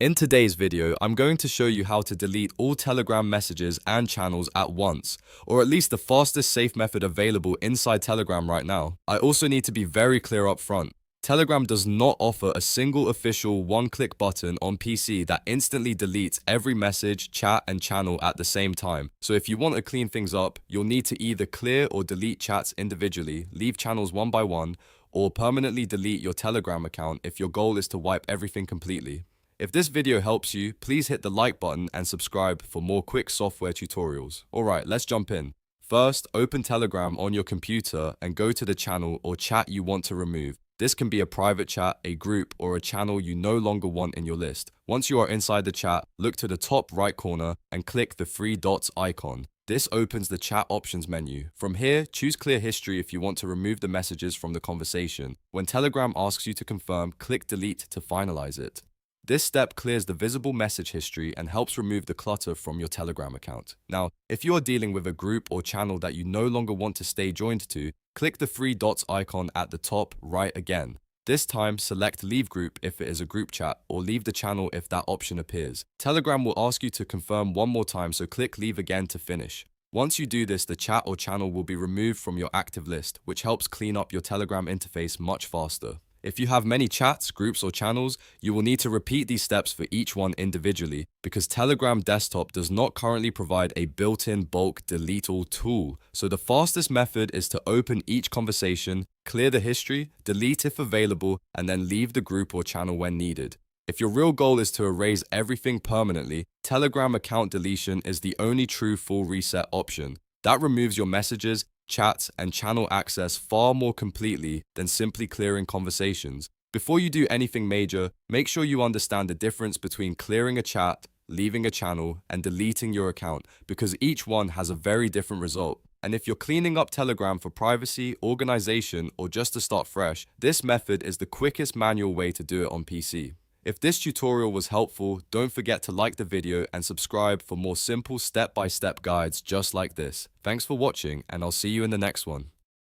In today's video, I'm going to show you how to delete all Telegram messages and channels at once, or at least the fastest safe method available inside Telegram right now. I also need to be very clear up front. Telegram does not offer a single official one-click button on PC that instantly deletes every message, chat, and channel at the same time. So if you want to clean things up, you'll need to either clear or delete chats individually, leave channels one by one, or permanently delete your Telegram account if your goal is to wipe everything completely. If this video helps you, please hit the like button and subscribe for more quick software tutorials. Alright, let's jump in. First, open Telegram on your computer and go to the channel or chat you want to remove. This can be a private chat, a group, or a channel you no longer want in your list. Once you are inside the chat, look to the top right corner and click the three dots icon. This opens the chat options menu. From here, choose clear history if you want to remove the messages from the conversation. When Telegram asks you to confirm, click delete to finalize it. This step clears the visible message history and helps remove the clutter from your Telegram account. Now, if you are dealing with a group or channel that you no longer want to stay joined to, click the three dots icon at the top right again. This time, select Leave Group if it is a group chat, or leave the channel if that option appears. Telegram will ask you to confirm one more time, so click Leave again to finish. Once you do this, the chat or channel will be removed from your active list, which helps clean up your Telegram interface much faster. If you have many chats, groups, or channels, you will need to repeat these steps for each one individually, because Telegram Desktop does not currently provide a built-in bulk delete all tool. So the fastest method is to open each conversation, clear the history, delete if available, and then leave the group or channel when needed. If your real goal is to erase everything permanently, Telegram account deletion is the only true full reset option. That removes your messages, chats, and channel access far more completely than simply clearing conversations. Before you do anything major, make sure you understand the difference between clearing a chat, leaving a channel, and deleting your account, because each one has a very different result. And if you're cleaning up Telegram for privacy, organization, or just to start fresh, this method is the quickest manual way to do it on PC. If this tutorial was helpful, don't forget to like the video and subscribe for more simple step-by-step guides just like this. Thanks for watching, and I'll see you in the next one.